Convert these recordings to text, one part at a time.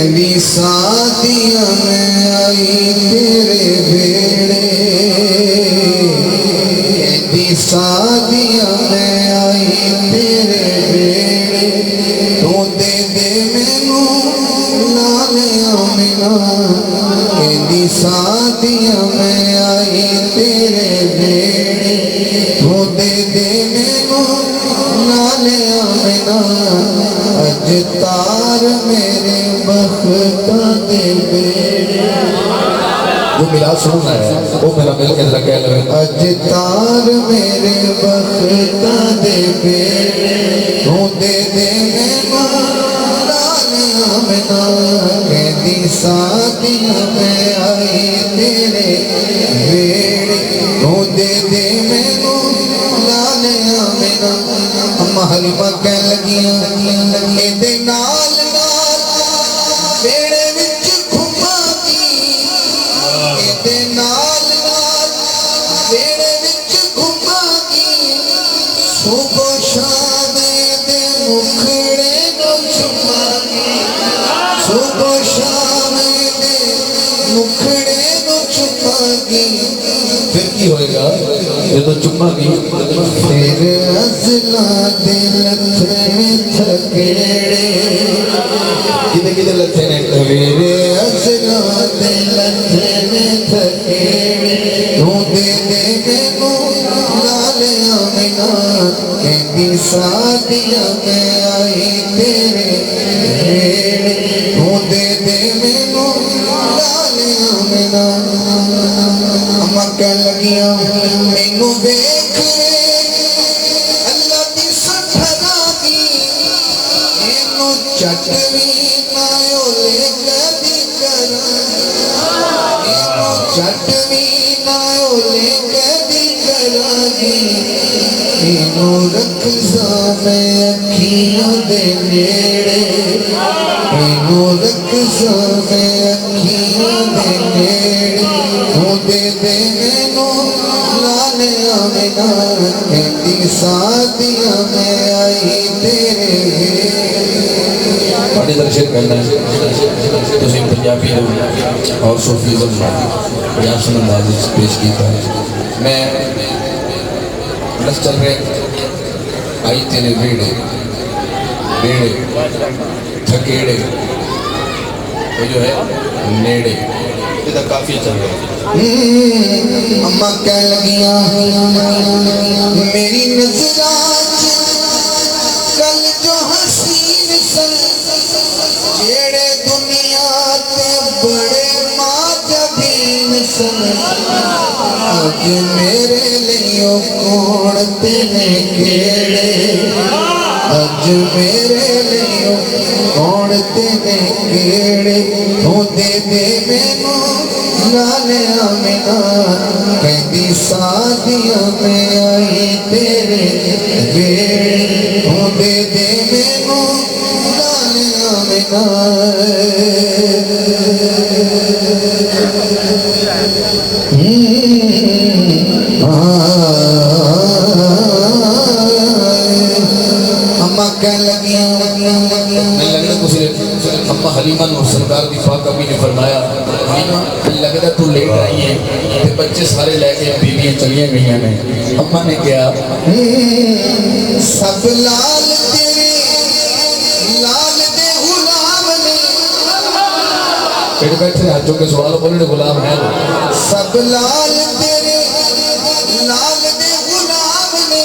کہندی سادیاں میں آئی تیرے بیڑے کہندی سادیاں میں آئی تیرے بیڑے تو دے دے مینوں لال آمنہ کہندی سادیاں میں آئی تیرے بیڑے تو دے دے مینوں لال آمنہ اج تار میرے بختاں دے بیڑے جو میلاد سننا ہے وہ میرا مل کے لگے لگے اج تار میرے بختاں دے بیڑے تو دے دے مینوں لال آمنہ کہندی سادیاں میں آئی تیرے بیڑے تو دے دے مینوں لال آمنہ اما حلیمہ کہن لگیاں ایدے نال نال بیڑے وچ گھما گی ایدے نال نال بیڑے وچ گھما گی صبح شام دے مکھڑے نو چما گی صبح شام دے مکھڑے نو چما گی پھر کی ہوئے گا یہ تو چمہ گی پھر ازلا دل تھے تھکیڑے کدھے کدھے لگتے ہیں پھر ازلا دل تھے تھکیڑے تو دے دے مینوں لال آمنہ کہندی سادیاں میں آئی تیرے بیڑے تو دے دے مینوں لال آمنہ اما کہن لگیاں مینوں ویکھ اللہ دی سٹھرا دی مینوں چٹ وی نہ اولے کدی کراں مینوں چٹ وی نہ اولے کدی کراں گی مینوں رکھزاں میں اکھیاں دے نیڑے مینوں رکھزاں میں اکھیاں دے نیڑے تو دے دے مینوں لال آمنہ کہندی سادیاں میں آئی تیرے بڑی درشت کرنا ہے تو سیم پنجابی اور صوفیزم پنجاب سے اندازی پیش کیتا ہے میں لفظ چل رہے آئی تیرے بیڑے بیڑے تھکیڑے یہ جو ہے نیڑے یہ تک کافی چل رہا ہے اما کہہ لگیاں میری نظرات کل جو حسین سن جیڑے دنیا تے بڑے ماجبین سن آج میرے لیے کون تینے کیڑے آج میرے لیے کون تینے کیڑے تو دے دے مینوں لال آمنہ کہندی سادیاں میں آئی تیرے بیڑے تو دے دے مینوں لال آمنہ اما کہن لگیاں میں لگنا کو صرف اما حلیمہ اور سرکار دی پاک ابھی نے فرمایا حلیمہ لگتا تو لیٹ آئی ہیں تے بچے سارے لے کے بیویاں چلیاں گئیاں نے اما نے کہا سب لال تیرے لال دے غلام نے پیٹ بیٹھے ہاتھوں کے سوال بولنے غلام ہے سب لال تیرے لال دے غلام نے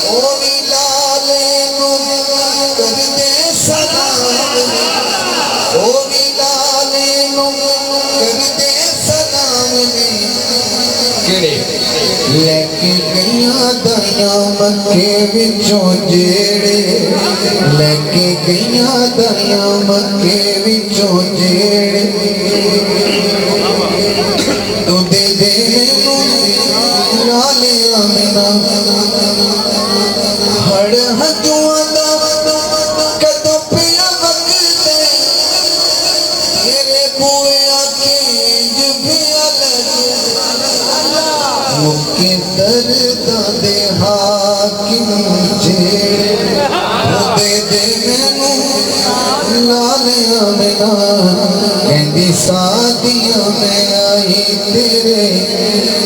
او بھی لالے نو کر دے سلام او بھی لالے نو کر دے سلام نے کیڑے لے کے گئیاں دائیاں مکے وچوں جیڑے لے کے گئیاں دائیاں مکے وچوں جیڑے تو دے دے مینوں لال آمنہ ہڑ ہجواں دا کدوں پیا وقت تیرے بوئے آکے جبیا لگ مکے درداں دے حاکم جیڑے تو دے دے مینوں لال میں آمنہ کہندی سادیاں میں آئی تیرے